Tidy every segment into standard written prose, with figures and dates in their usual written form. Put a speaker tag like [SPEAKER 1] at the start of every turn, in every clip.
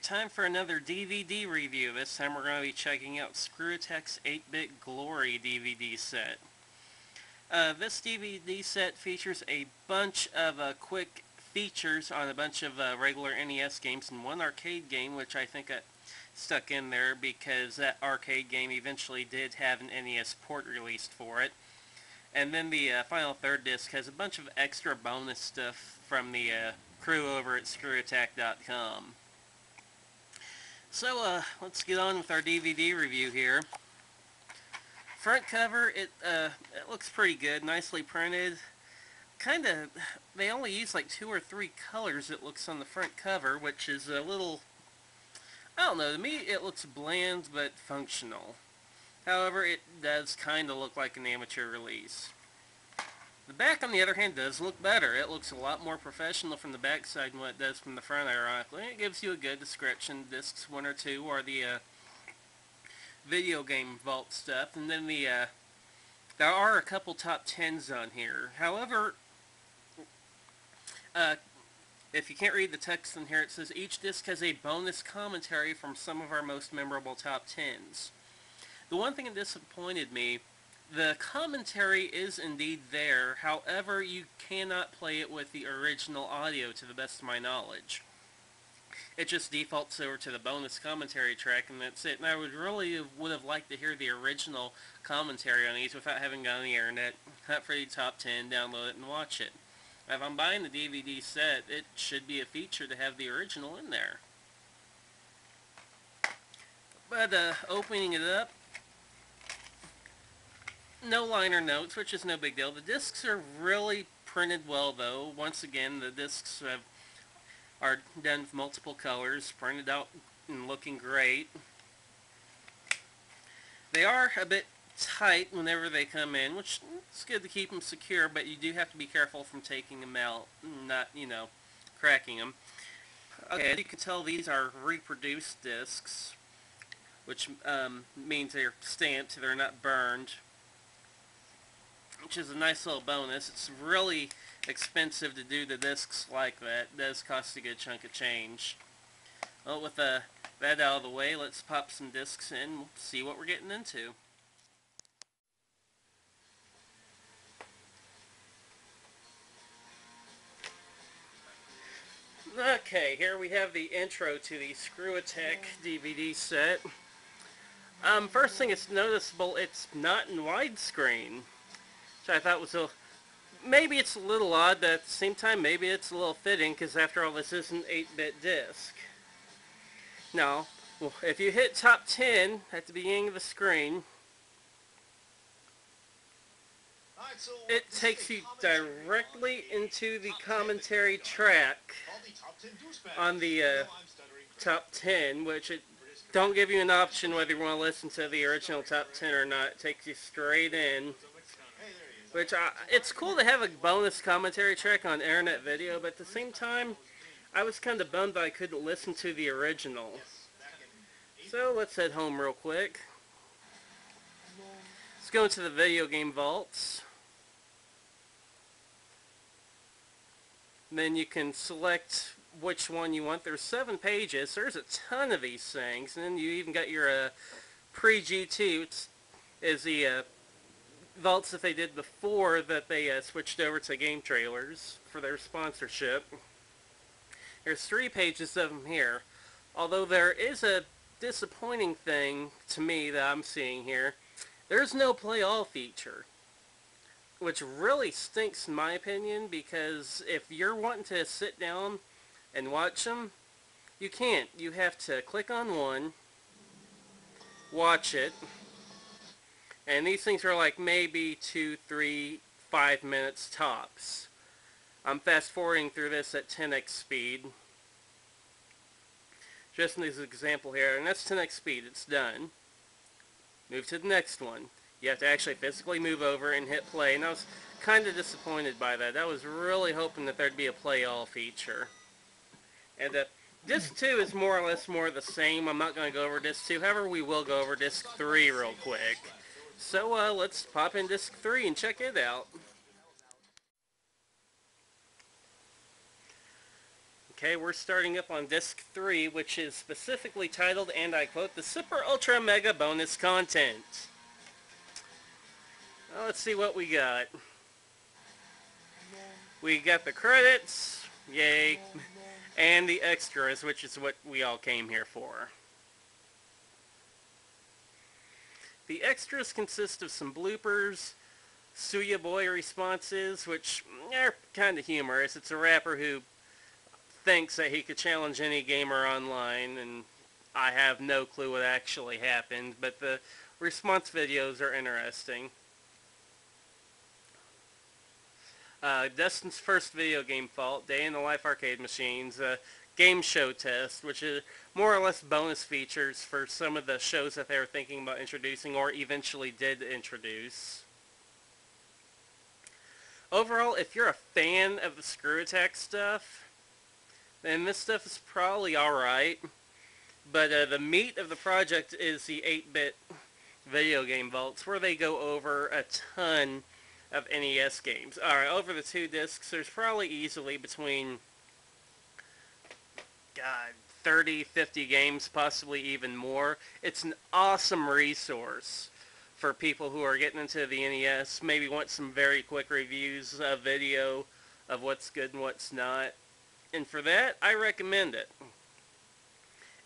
[SPEAKER 1] Alright, time for another DVD review. This time we're going to be checking out Screwattack's 8-Bit Glory DVD set. This DVD set features a bunch of quick features on a bunch of regular NES games and one arcade game, which I think got stuck in there because that arcade game eventually did have an NES port released for it. And then the final third disc has a bunch of extra bonus stuff from the crew over at Screwattack.com. So, let's get on with our DVD review here. Front cover, it looks pretty good, nicely printed. They only use like 2 or 3 colors, it looks, on the front cover, which is a little, I don't know, to me it looks bland but functional. However, it does kind of look like an amateur release. The back, on the other hand, does look better. It looks a lot more professional from the back side than what it does from the front, ironically. It gives you a good description. Discs 1 or 2 are the video game vault stuff. And then there are a couple top 10s on here. However, if you can't read the text in here, it says each disc has a bonus commentary from some of our most memorable top 10s. The one thing that disappointed me, the commentary is indeed there, however you cannot play it with the original audio to the best of my knowledge. It just defaults over to the bonus commentary track and that's it. And I would have liked to hear the original commentary on these without having gone on the internet, hunt for the top 10, download it and watch it. If I'm buying the DVD set, it should be a feature to have the original in there. But opening it up, no liner notes, which is no big deal. The discs are really printed well, though. Once again, the discs are done with multiple colors, printed out and looking great. They are a bit tight whenever they come in, which is good to keep them secure, but you do have to be careful from taking them out, not, cracking them. Okay, as you can tell, these are reproduced discs, which means they're stamped, they're not burned, which is a nice little bonus. It's really expensive to do the discs like that. It does cost a good chunk of change. Well, with that out of the way, let's pop some discs in and see what we're getting into. Okay, here we have the intro to the Screwattack DVD set. First thing that's noticeable, it's not in widescreen, which I thought was maybe it's a little odd, but at the same time maybe it's a little fitting, because after all this is an 8-bit disc. Now, if you hit top 10 at the beginning of the screen, it takes you directly into the commentary track on the top 10, which it don't give you an option whether you want to listen to the original top 10 or not. It takes you straight in. Which, it's cool to have a bonus commentary track on internet video, but at the same time, I was kind of bummed that I couldn't listen to the original. So, let's head home real quick. Let's go into the Video Game Vaults. Then you can select which one you want. There's 7 pages. There's a ton of these things. And then you even got your pre-GT, which is the vaults that they did before that they switched over to game trailers for their sponsorship. There's 3 pages of them here. Although there is a disappointing thing to me that I'm seeing here. There's no play all feature, which really stinks in my opinion, because if you're wanting to sit down and watch them, you can't. You have to click on one, watch it, and these things are like maybe 2, 3, 5 minutes tops. I'm fast forwarding through this at 10x speed. Just in this example here, and that's 10x speed, it's done. Move to the next one. You have to actually physically move over and hit play, and I was kind of disappointed by that. I was really hoping that there'd be a play all feature. And Disc 2 is more or less the same. I'm not going to go over Disc 2, however we will go over Disc 3 real quick. So let's pop in Disc 3 and check it out. Okay, we're starting up on disc 3, which is specifically titled, and I quote, the Super Ultra Mega Bonus Content. Well, let's see what we got. We got the credits, yay, and the extras, which is what we all came here for. The extras consist of some bloopers, Suya Boy responses, which are kind of humorous. It's a rapper who thinks that he could challenge any gamer online, and I have no clue what actually happened, but the response videos are interesting. Dustin's first video game vault, Day in the Life arcade machines, game show test, which is more or less bonus features for some of the shows that they were thinking about introducing or eventually did introduce. Overall, if you're a fan of the Screwattack stuff, then this stuff is probably alright. But the meat of the project is the 8-bit video game vaults, where they go over a ton of NES games. Alright, over the 2 discs, there's probably easily between 30, 50 games, possibly even more. It's an awesome resource for people who are getting into the NES, maybe want some very quick reviews, video of what's good and what's not. And for that, I recommend it.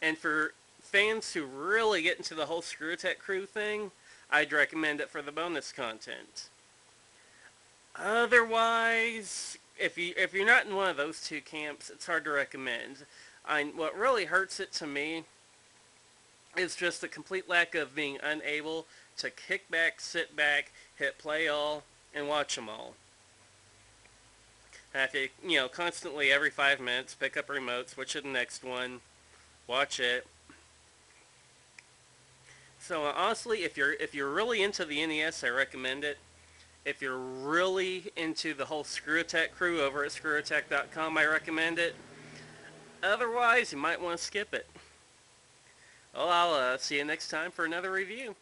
[SPEAKER 1] And for fans who really get into the whole Screwattack crew thing, I'd recommend it for the bonus content. Otherwise, if you're not in one of those 2 camps, it's hard to recommend. What really hurts it to me is just the complete lack of being unable to kick back, sit back, hit play all, and watch them all. I have to, constantly every 5 minutes pick up a remote, switch to the next one, watch it. So honestly, if you're really into the NES, I recommend it. If you're really into the whole Screwattack crew over at Screwattack.com, I recommend it. Otherwise, you might want to skip it. Well, I'll see you next time for another review.